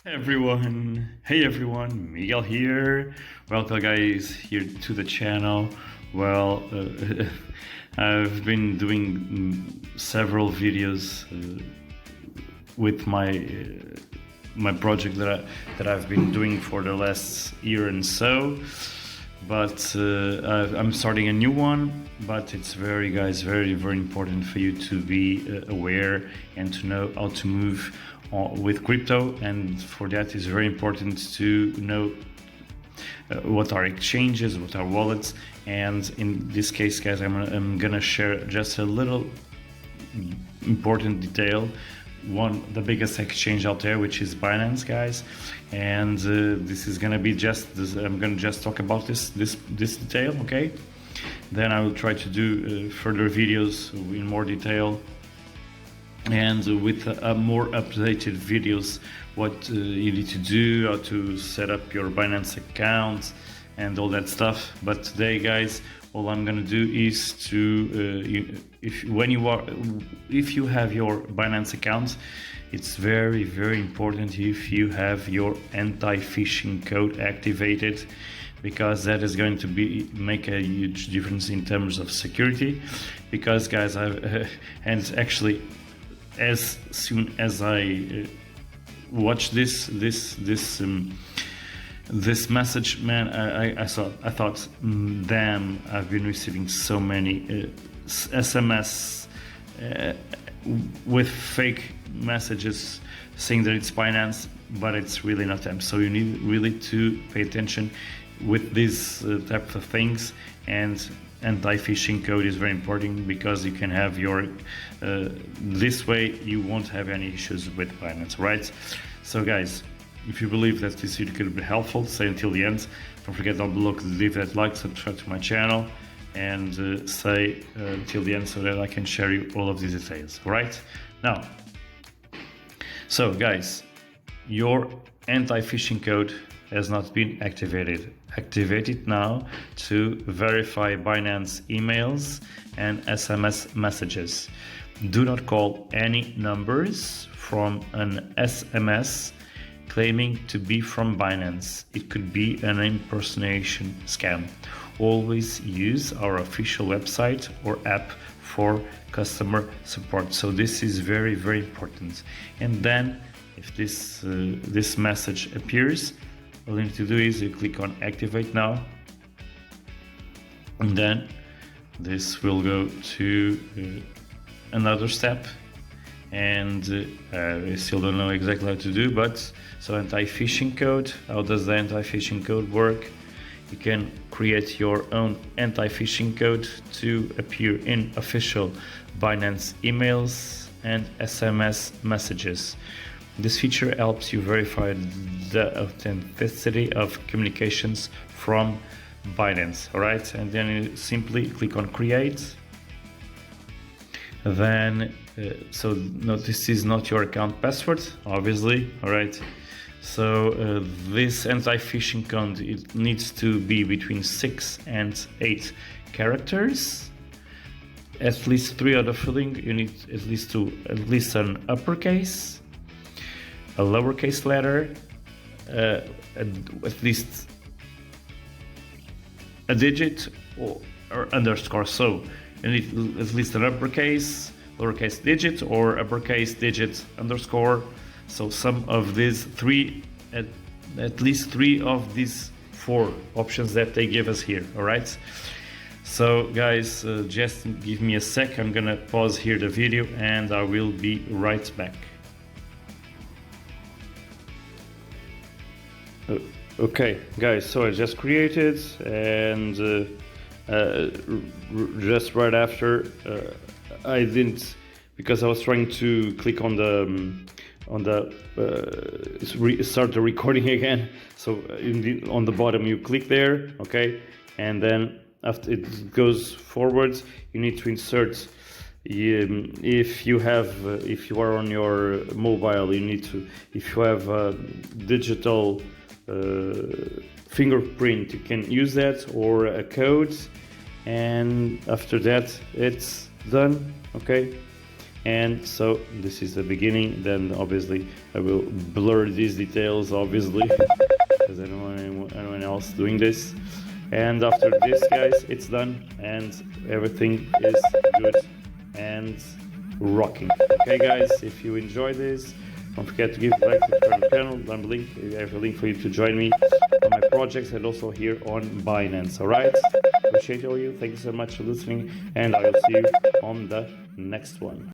Hey everyone, Miguel here. Welcome guys here to the channel. Well, I've been doing several videos with my project that I've been doing for the last year and so. But I'm starting a new one. But it's very important for you to be aware and to know how to move with crypto, and for that it's very important to know what are exchanges, what are wallets. And in this case, guys, I'm gonna share just a little important detail. The biggest exchange out there, which is Binance, guys, and this is gonna be just this. I'm gonna just talk about this detail, okay? Then I will try to do further videos in more detail and with more updated videos, what you need to do, how to set up your Binance account and all that stuff. But today, guys, all I'm gonna do is to if you have your Binance account, it's very important if you have your anti-phishing code activated, because that is going to make a huge difference in terms of security. Because, guys, and actually, as soon as I watched this message, man, I thought, damn, I've been receiving so many SMS with fake messages saying that it's Binance, but it's really not them. So you need really to pay attention with these type of things, and anti-phishing code is very important, because you can have your this way you won't have any issues with Binance, right? So, guys, if you believe that this video could be helpful, stay until the end. Don't forget down below to leave that like, subscribe to my channel, and stay till the end so that I can share you all of these details. Right now, so guys, your anti-phishing code has not been activated. Activate it now to verify Binance emails and SMS messages. Do not call any numbers from an SMS claiming to be from Binance. It could be an impersonation scam. Always use our official website or app for customer support. So this is very important. And then if this message appears, all you need to do is you click on activate now, and then this will go to another step. And I still don't know exactly how to do, but so anti-phishing code. How does the anti-phishing code work? You can create your own anti-phishing code to appear in official Binance emails and SMS messages. This feature helps you verify the authenticity of communications from Binance. All right, and then you simply click on create. Then so no, this is not your account password, obviously. All right, so this anti-phishing code, it needs to be between 6 and 8 characters. At least 3 of the filling, you need at least an uppercase, a lowercase letter, at least a digit or underscore. So you need at least an uppercase, lowercase digit, or uppercase digit underscore. So some of these three, at least 3 of these 4 options that they give us here. All right. So, guys, just give me a sec. I'm gonna pause here the video, and I will be right back. Okay, guys, so I just created, and just right after I didn't, because I was trying to click on the start the recording again. So on the bottom you click there, okay, and then after it goes forwards, you need to insert. If you are on your mobile, you need to, if you have a digital fingerprint, you can use that, or a code, and after that it's done, okay. And so this is the beginning. Then obviously I will blur these details, obviously, because I don't want anyone else doing this. And after this, guys, it's done and everything is good and rocking. Okay, guys, if you enjoy this, don't forget to give a like, subscribe to the channel, down the link. I have a link for you to join me on my projects and also here on Binance. Alright, appreciate all you. Thank you so much for listening, and I will see you on the next one.